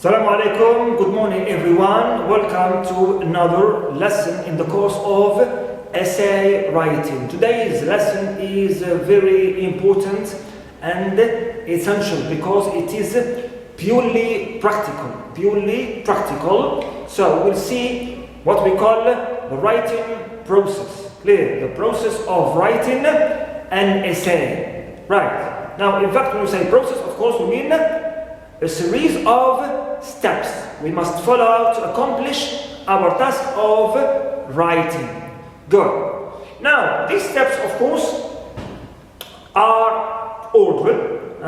Assalamu alaikum, good morning everyone. Welcome to another lesson in the course of essay writing. Today's lesson is very important and essential because it is purely practical. So we'll see what we call the writing process. Clear? The process of writing an essay. Right. Now, in fact, when we say process, of course, we mean a series of steps we must follow to accomplish our task of writing. Good. Now, these steps, of course, are ordered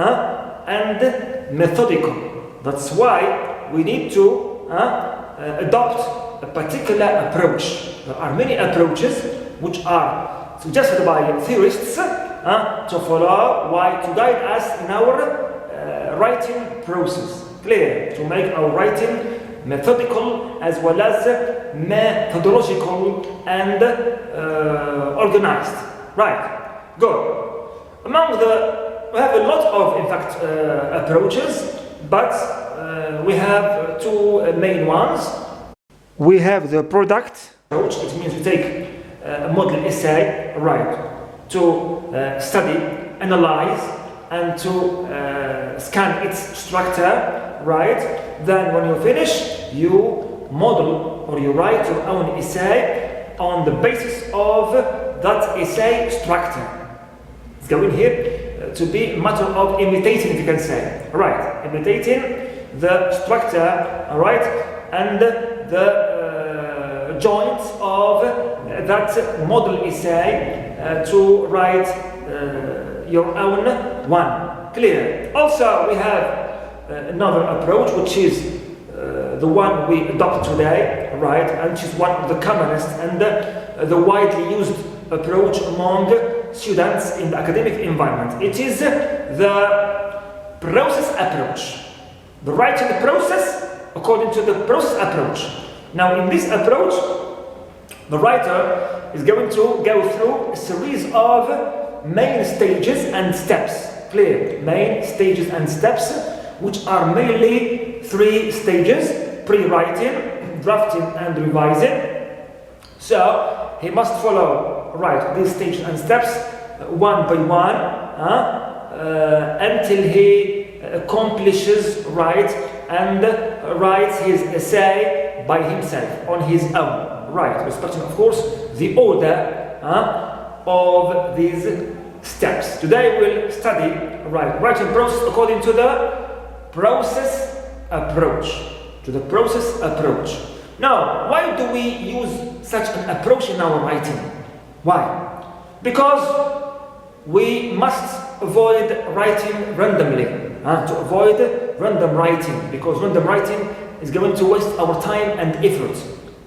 and methodical. That's why we need to adopt a particular approach. There are many approaches which are suggested by theorists to follow, to guide us in our writing process. Clear? To make our writing methodical as well as methodological and organized. Right. Good. We have a lot of, in fact, approaches, but we have two main ones. We have the product approach. It means we take a model essay, right, to study, analyze, and to scan its structure, right? Then when you finish, you model or you write your own essay on the basis of that essay structure. It's going here to be a matter of imitating, if you can say, right? Imitating the structure, right, and the joints of that model essay to write your own one. Clear? Also, we have another approach, which is the one we adopt today, right, and which is one of the commonest and the widely used approach among students in the academic environment. It is the process approach. The writing process according to the process approach. Now, in this approach, the writer is going to go through a series of main stages and steps. Clear? Main stages and steps, which are mainly three stages: pre-writing, drafting, and revising. So he must follow, right, these stages and steps one by one until he accomplishes, right, and writes his essay by himself on his own. Right, respecting, of course, the order of these steps. Today we'll study writing process according to the process approach. Now, why do we use such an approach in our writing? Why? Because we must avoid writing randomly. To avoid random writing, because random writing is going to waste our time and effort.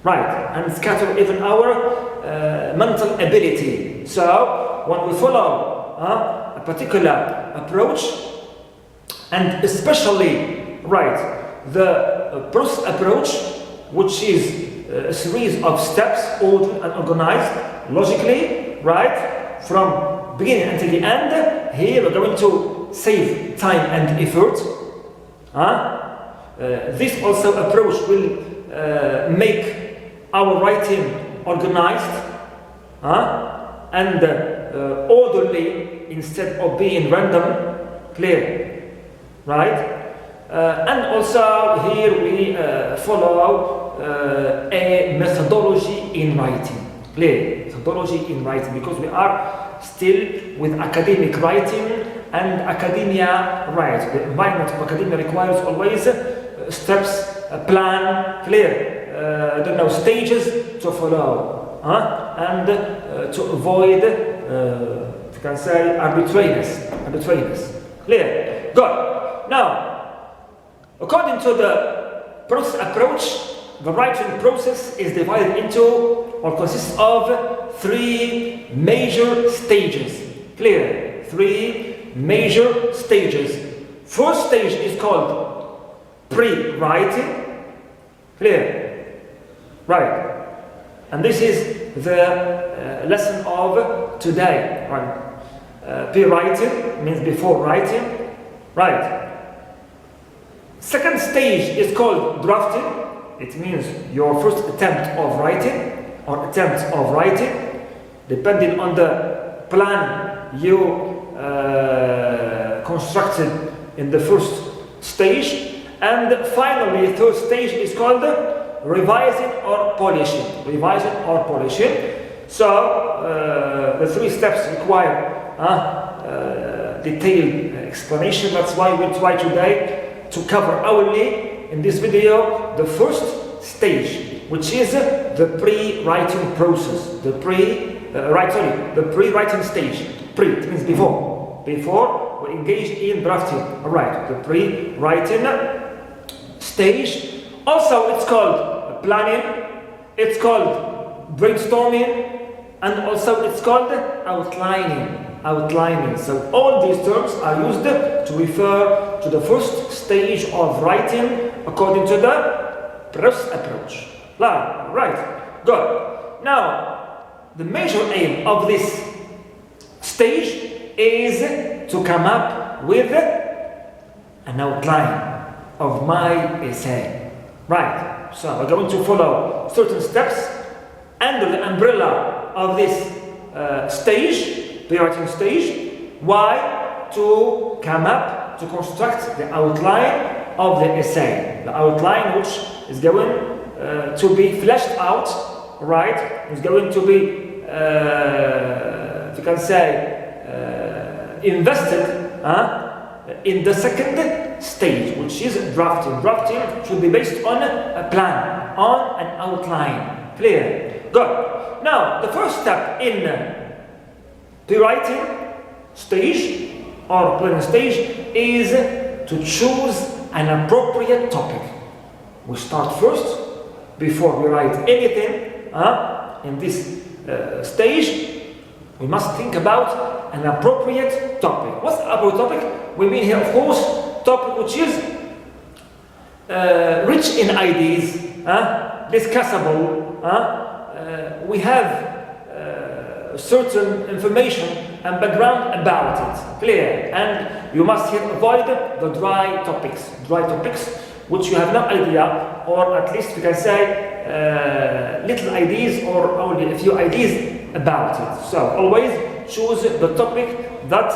Right, and scatter even our mental ability. So, when we follow a particular approach, and especially, right, the process approach, which is a series of steps, ordered and organized, logically, right, from beginning until the end, here we're going to save time and effort. This also approach will make our writing organized and orderly instead of being random. Clear? Right? And also here we follow a methodology in writing. Clear? Methodology in writing, because we are still with academic writing and academia, right? The environment of academia requires always steps, a plan. Clear? Stages to follow, and to avoid, if you can say, arbitrariness. Clear? Good. Now, according to the process approach, the writing process is divided into, or consists of, three major stages. Clear? Three major stages. First stage is called pre-writing. Clear? Right. And this is the lesson of today. Right. Pre-writing means before writing. Right. Second stage is called drafting. It means your first attempt of writing or attempts of writing, depending on the plan you constructed in the first stage. And finally, third stage is called revising or polishing. Revising or polishing. So the three steps require detailed explanation. That's why we try today to cover only in this video the first stage, which is the pre-writing process. The pre-writing stage. Pre, it means before. Before we engage in drafting. Alright, the pre-writing stage. Also, it's called planning, it's called brainstorming, and also it's called outlining. So all these terms are used to refer to the first stage of writing according to the prose approach. Right, good. Now, the major aim of this stage is to come up with an outline of my essay. Right, so we're going to follow certain steps under the umbrella of this stage, pre-writing stage. Why? To come up, to construct the outline of the essay. The outline which is going to be fleshed out, right? It's going to be, if you can say, invested in the second stage, which is drafting. Drafting should be based on a plan, on an outline. Clear? Good. Now, the first step in pre-writing stage or planning stage is to choose an appropriate topic. We start first, before we write anything in this stage, we must think about an appropriate topic. What's the appropriate topic? We mean here, of course, topic which is rich in ideas, discussable. We have certain information and background about it, clear. And you must here avoid the dry topics which you have no idea, or at least you can say little ideas or only a few ideas about it. So always choose the topic that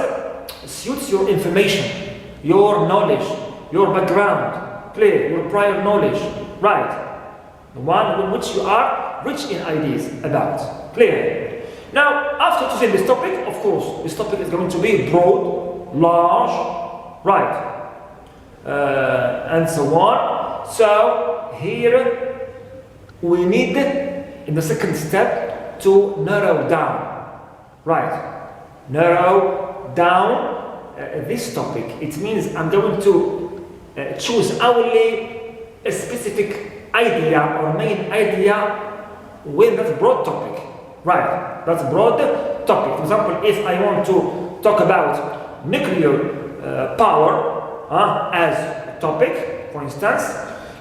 suits your information, your knowledge, your background, clear, your prior knowledge, right? The one in which you are rich in ideas about, clear. Now, after choosing this topic, of course, this topic is going to be broad, large, right, and so on. So here we need, in the second step, to narrow down, right? Narrow down this topic. It means I'm going to choose only a specific idea or main idea with that broad topic. Right, that's a broad topic. For example, if I want to talk about nuclear power as a topic, for instance,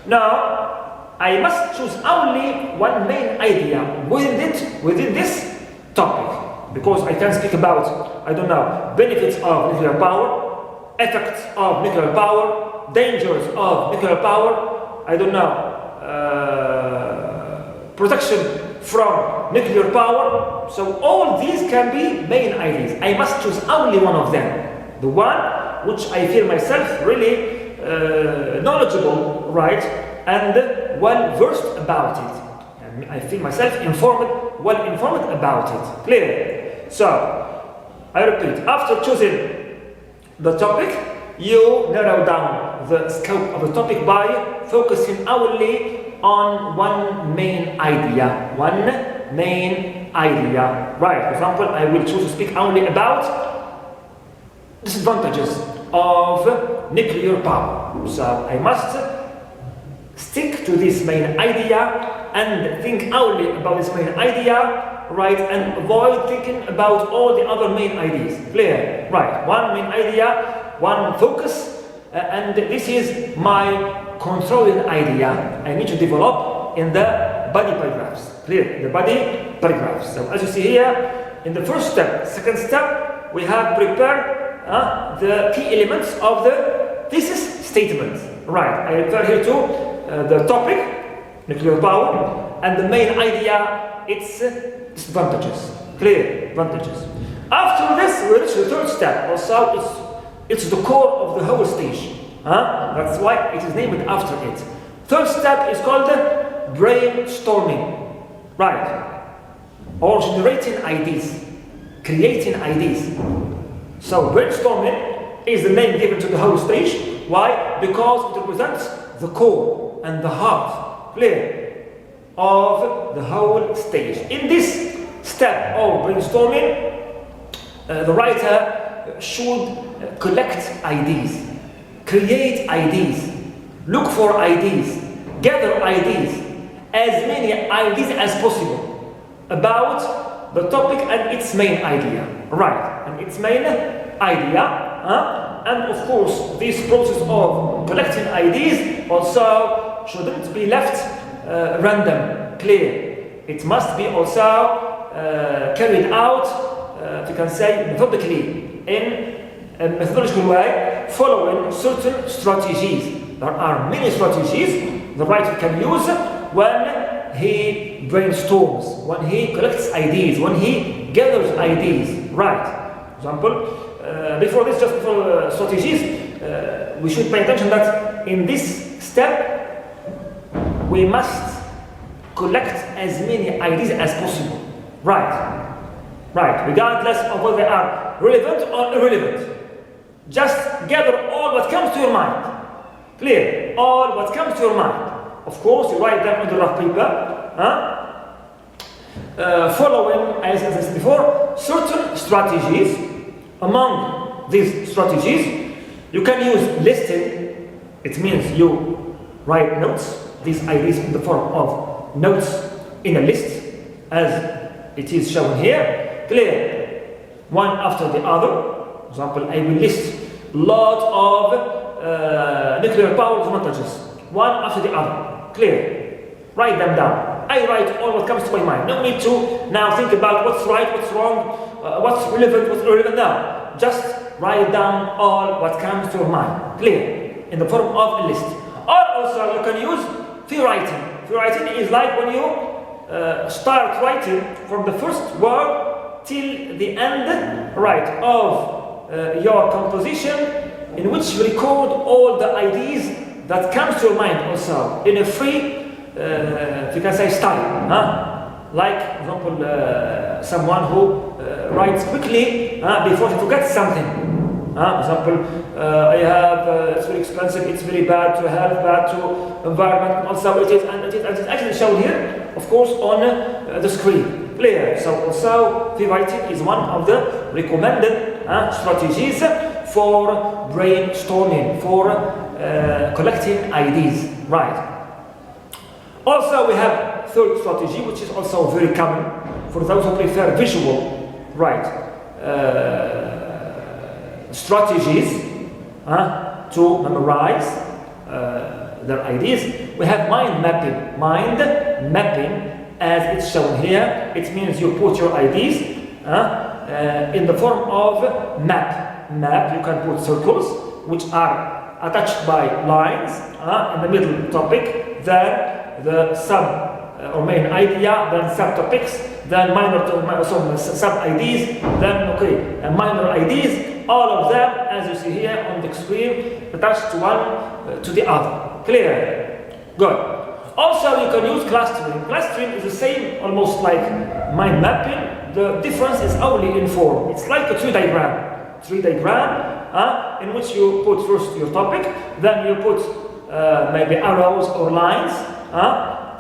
now I must choose only one main idea within this topic, because I can speak about, I don't know, benefits of nuclear power, effects of nuclear power, dangers of nuclear power, I don't know, protection from nuclear power. So all these can be main ideas. I must choose only one of them, the one which I feel myself really knowledgeable, right, and well versed about it. And I feel myself well informed about it. Clear? So I repeat, after choosing the topic, you narrow down the scope of the topic by focusing only on one main idea. Right? For example, I will choose to speak only about disadvantages of nuclear power. So I must stick to this main idea and think only about this main idea, right? And avoid thinking about all the other main ideas. Clear? Right? One main idea, one focus, and this is my controlling idea I need to develop in the body paragraphs. Clear? The body paragraphs. So as you see here, in the first step, second step, we have prepared the key elements of the thesis statement. Right, I refer here to the topic, nuclear power, and the main idea, its disadvantages, clear advantages. After this, we reach the third step. Also, it's the core of the whole stage. That's why it is named after it. Third step is called brainstorming. Right. Or generating ideas, creating ideas. So brainstorming is the name given to the whole stage. Why? Because it represents the core and the heart, clear, of the whole stage. In this step of brainstorming, the writer should collect ideas, create ideas, look for ideas, gather ideas, as many ideas as possible about the topic and its main idea. Right, and its main idea. And of course, this process of collecting ideas also shouldn't be left random, clear. It must be also carried out, if you can say, methodically, in a methodological way, following certain strategies. There are many strategies the writer can use when he brainstorms, when he collects ideas, when he gathers ideas. Right. For example, before strategies, we should pay attention that in this step, we must collect as many ideas as possible. Right. Right, regardless of whether they are relevant or irrelevant. Just gather all what comes to your mind. Clear? All what comes to your mind. Of course, you write them on the rough paper. Following, as I said before, certain strategies. Among these strategies, you can use listing. It means you write notes, these ideas in the form of notes in a list, as it is shown here. Clear, one after the other. For example, I will list a lot of nuclear power advantages, one after the other. Clear, write them down. I write all what comes to my mind. No need to now think about what's right, what's wrong, what's relevant, what's irrelevant. Now, just write down all what comes to your mind. Clear, in the form of a list. Or also you can use Prewriting. Prewriting is like when you start writing from the first word till the end, right, of your composition, in which you record all the ideas that comes to your mind also, in a free, if you can say, style. Like, for example, someone who writes quickly before he forgets something. For example, I have, it's very expensive, it's very bad to health, bad to environment, also it is, and it is actually shown here, of course, on the screen. Clear. So also, Prewriting is one of the recommended strategies for brainstorming, for collecting ideas. Right. Also, we have third strategy, which is also very common for those who prefer visual, right, strategies to memorize their ideas. We have mind mapping. Mind mapping, as it's shown here, it means you put your ideas in the form of map. Map, you can put circles, which are attached by lines in the middle topic, then the sub or main idea, then subtopics, then minor sub-ideas, then minor ideas, all of them, as you see here on the screen, attached one to the other. Clear? Good. Also, you can use clustering. Clustering is the same, almost like mind mapping. The difference is only in form. It's like a tree diagram. Tree diagram, in which you put first your topic, then you put maybe arrows or lines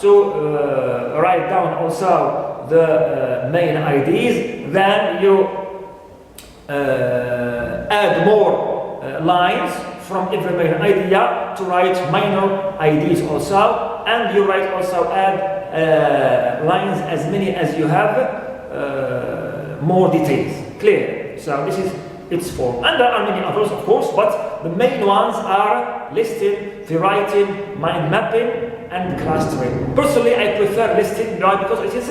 to write down also the main ideas. Then you add more lines from every main idea to write minor ideas also. And you write also add lines as many as you have more details. Clear? So this is its form. And there are many others, of course, but the main ones are listing, Prewriting, mind mapping, and clustering. Personally, I prefer listing because it is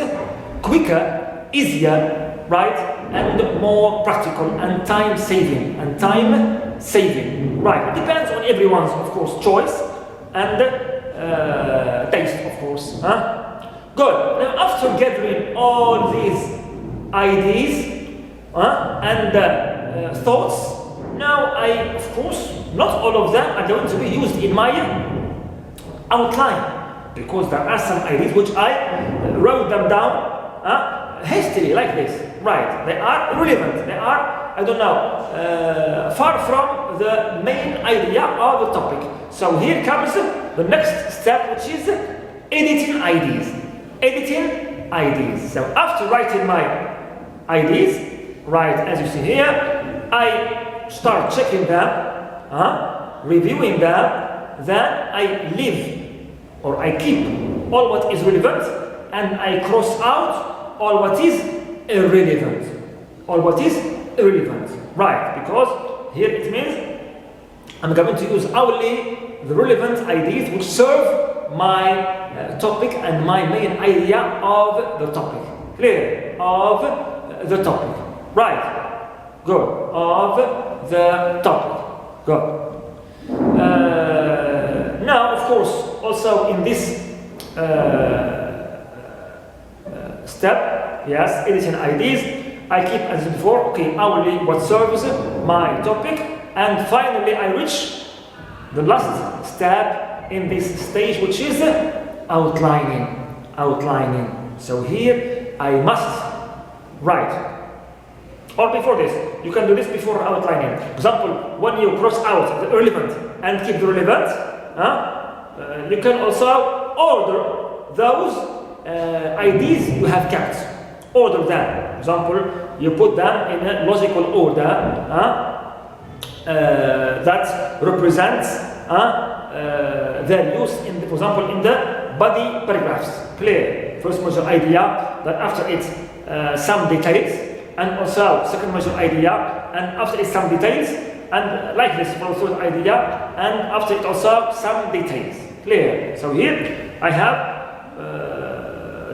quicker easier, right, and more practical and time saving, right. It depends on everyone's, of course, choice and taste, of course. Good. Now, after gathering all these ideas and thoughts, now of course, not all of them are going to be used in my outline, because there are some ideas which I wrote them down hastily, like this. Right? They are relevant. They are, I don't know, far from the main idea of the topic. So here comes the next step, which is editing ideas. Editing ideas. So after writing my ideas, right, as you see here, I start checking them, reviewing them, then I leave or I keep all what is relevant and I cross out all what is irrelevant. All what is irrelevant. Right, because here it means I'm going to use only the relevant ideas which serve my topic and my main idea of the topic. Clear? Of the topic. Right. Good. Of the topic. Good. Now, of course, also in this step, yes, editing ideas, I keep as before, okay, only what serves my topic, and finally I reach the last step in this stage, which is outlining. So here I must write. Or before this, you can do this before outlining. For example, when you cross out the irrelevant and keep the relevant, you can also order those ideas you have kept. Order them. For example, you put them in a logical order that represents their use in, for example, in the body paragraphs. Clear. First major idea, then after it some details, and also second major idea, and after it some details, and like this for the third idea, and after it also some details. Clear. So here I have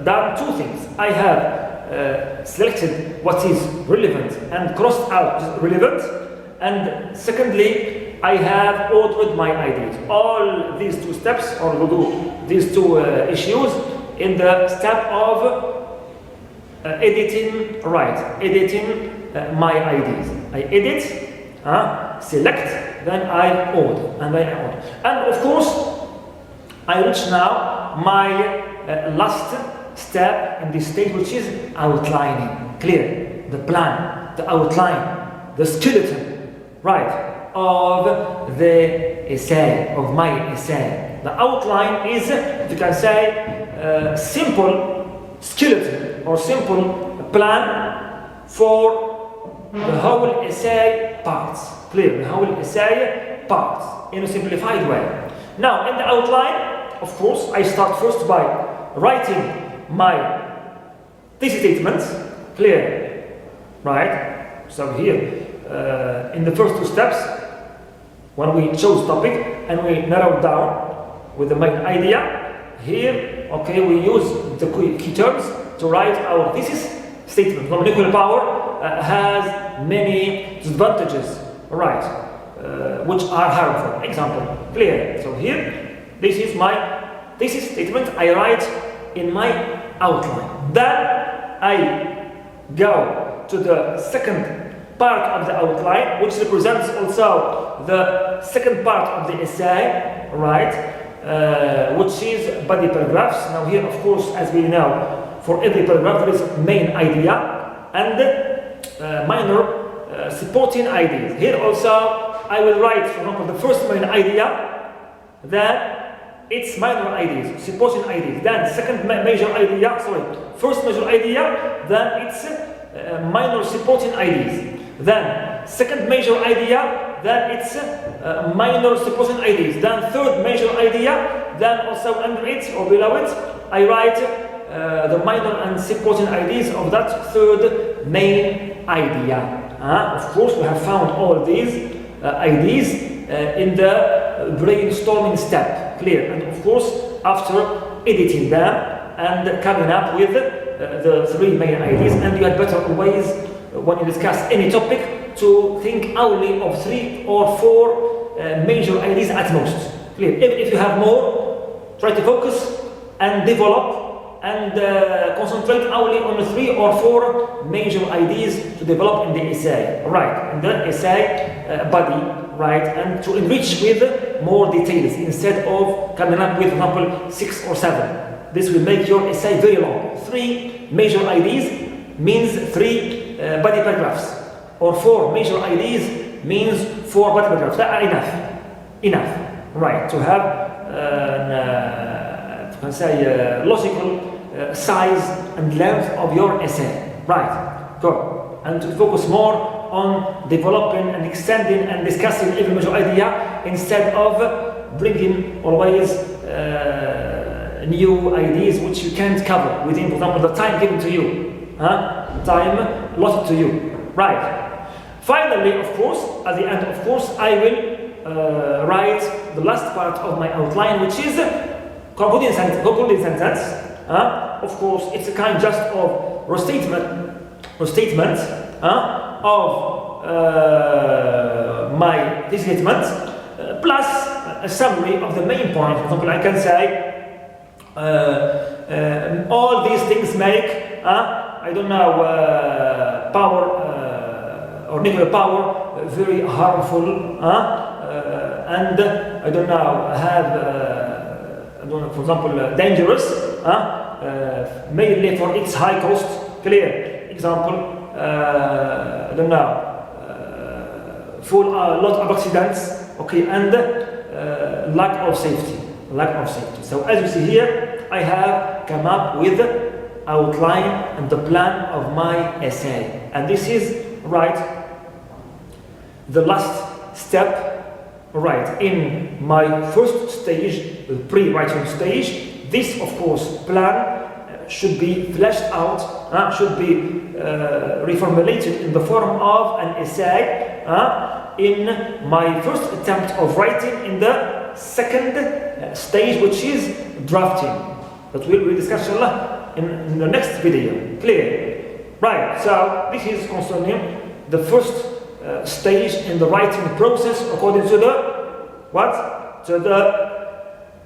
done two things. I have selected what is relevant and crossed out relevant, and secondly I have ordered my ideas. All these two steps, or these two issues in the step of editing, right, editing my ideas. I edit, select, then I order, and of course I reach now my last step in this stage, which is outlining. Clear. The plan, the outline, the skeleton, right, of the essay, of my essay. The outline is, if you can say, simple skeleton or simple plan for the whole essay parts. Clear. The whole essay parts in a simplified way. Now, in the outline, of course, I start first by writing my thesis statements. Clear. Right? So here, in the first two steps, when we chose topic and we narrowed down with the main idea, here, okay, we use the key terms to write our thesis statement. Nuclear power has many disadvantages, right, which are harmful. Example, clear. So here, this is my thesis statement I write in my outline. Then I go to the second part of the outline, which represents also the second part of the essay, right, which is body paragraphs. Now here, of course, as we know, for every paragraph there is main idea and minor supporting ideas. Here also I will write, for example, the first main idea, then its minor ideas, supporting ideas, then second major idea, first major idea, then its minor supporting ideas, then second major idea, then its minor supporting ideas, then third major idea, then also under it or below it I write the minor and supporting ideas of that third main idea. Of course, we have found all these ideas in the brainstorming step. Clear. And of course, after editing them and coming up with the three main ideas, and you had better always, when you discuss any topic, to think only of 3 or 4 major ideas at most. Clear? If you have more, try to focus and develop and concentrate only on 3 or 4 major ideas to develop in the essay, right? In the essay body, right? And to enrich with more details instead of coming up with, for example, 6 or 7. This will make your essay very long. 3 major ideas means 3 body paragraphs, or 4 major ideas means 4 body paragraphs. That are enough, right? To have you can say logical size and length of your essay, right? Good. And to focus more on developing and extending and discussing every major idea instead of bringing always new ideas which you can't cover within, for example, the time given to you, time allotted to you, right? Finally, of course, at the end, of course, I will write the last part of my outline, which is concluding sentence. Of course, it's a kind just of restatement of my this statement, plus a summary of the main points. For example, I can say all these things make I don't know power or nuclear power very harmful, and I don't know have for example dangerous, mainly for its high cost. Clear example. I don't know, full lot of accidents, okay, and lack of safety. So as you see here, I have come up with outline and the plan of my essay, and this is right the last step, right, in my first stage, the pre-writing stage. This, of course, plan should be fleshed out, should be reformulated in the form of an essay in my first attempt of writing in the second stage, which is drafting. That we'll discuss inshallah in the next video. Clear? Right, so this is concerning the first stage in the writing process according to the what? To the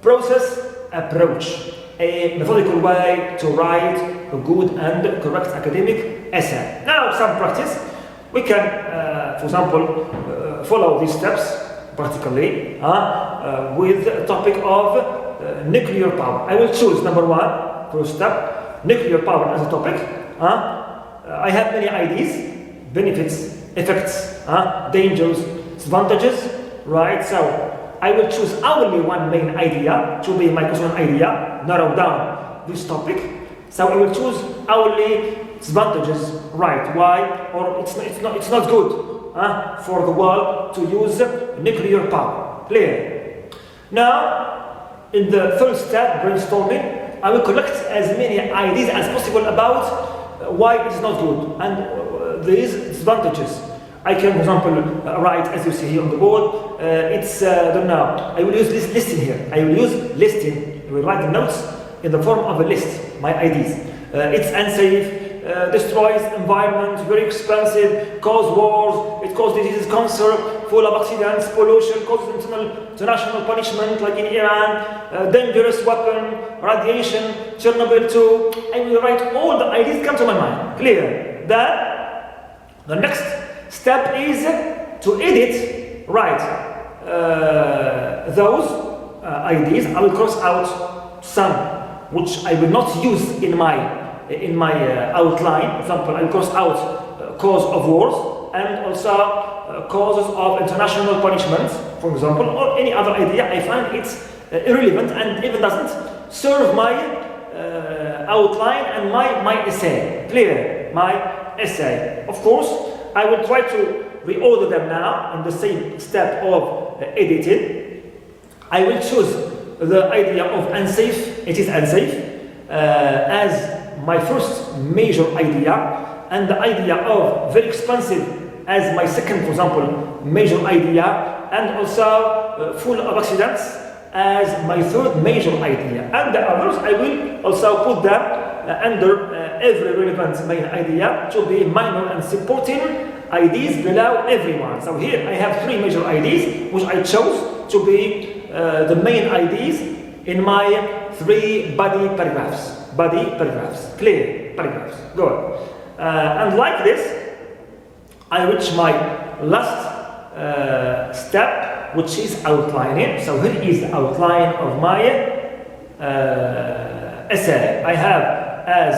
process approach. A methodical way to write a good and correct academic essay. Now, some practice. We can, for example, follow these steps practically with the topic of nuclear power. I will choose number 1, first step, nuclear power as a topic. I have many ideas, benefits, effects, dangers, disadvantages, right? So I will choose only one main idea to be my concern idea, narrow down this topic. So I will choose only disadvantages, right? Why? Or it's not good for the world to use nuclear power. Clear? Now, in the third step, brainstorming, I will collect as many ideas as possible about why it's not good and these disadvantages. I can, for example, write, as you see here on the board, I don't know, I will use this listing here. I will use listing. I will write the notes in the form of a list, my ideas. It's unsafe, destroys environment, very expensive, cause wars, it causes diseases, cancer, full of accidents, pollution, causes international punishment like in Iran, dangerous weapon, radiation, Chernobyl too. I will write all the ideas come to my mind. Clear? Then the next step is to edit, those ideas. I will cross out some which I will not use in my outline. For example, I will cross out cause of wars and also causes of international punishments, for example, or any other idea I find it's irrelevant and even doesn't serve my outline and my essay. Clear? My essay. Of course, I will try to reorder them now in the same step of editing. I will choose the idea of unsafe, it is unsafe, as my first major idea, and the idea of very expensive as my second, for example, major idea, and also full of accidents as my third major idea. And the others, I will also put them under every relevant main idea to be minor and supporting ideas below everyone. So here I have 3 major ideas which I chose to be the main ideas in my 3 body paragraphs. Body paragraphs, clear paragraphs. Good. And like this, I reach my last step, which is outlining. So here is the outline of my essay. I have as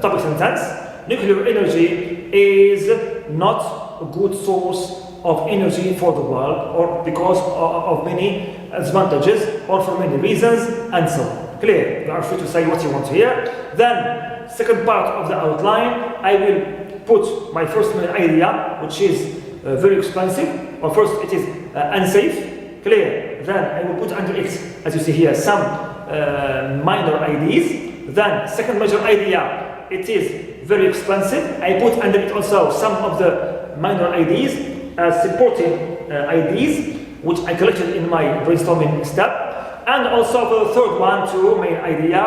topic sentence: nuclear energy is not a good source of energy for the world, or because of many advantages, or for many reasons, and so on. Clear? You are free to say what you want to hear. Then, second part of the outline, I will put my first main idea, which is very expensive, or first it is unsafe. Clear? Then I will put under it, as you see here, some minor ideas. Then, second major idea, it is very expensive. I put under it also some of the minor ideas as supporting ideas, which I collected in my brainstorming step. And also the third one, to main idea,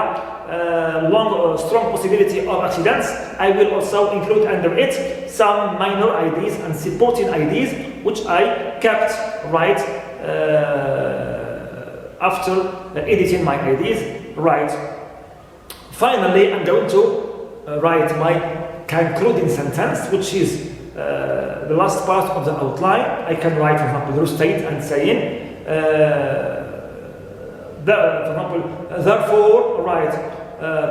strong possibility of accidents. I will also include under it some minor ideas and supporting ideas, which I kept right after editing my ideas. Right. Finally, I'm going to write my concluding sentence, which is the last part of the outline. I can write, for example, the state and saying, for example, therefore, right,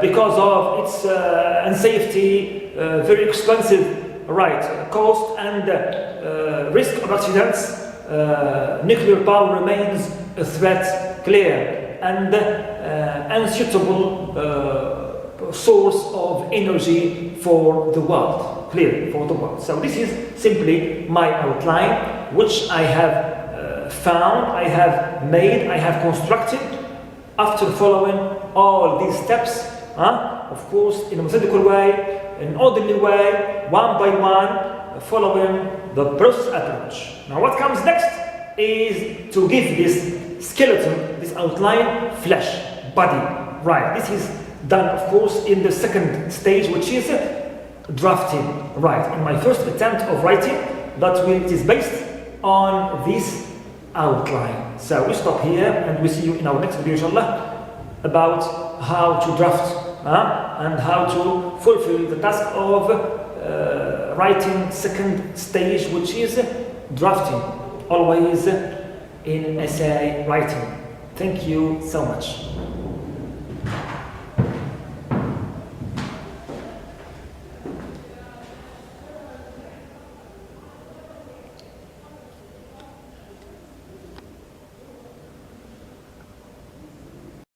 because of its unsafety, very expensive, right, cost and risk of accidents, nuclear power remains a threat, clear, and unsuitable source of energy for the world, clear, for the world. So this is simply my outline, which I have found, I have made, I have constructed after following all these steps, of course, in a methodical way, in an orderly way, one by one, following the process approach. Now what comes next is to give this skeleton, this outline, flesh, body, right. This is done, of course, in the second stage, which is drafting, right. In my first attempt of writing, it is based on this outline. So we stop here and we see you in our next video, inshallah, about how to draft and how to fulfill the task of writing second stage, which is drafting, always in essay writing. Thank you so much.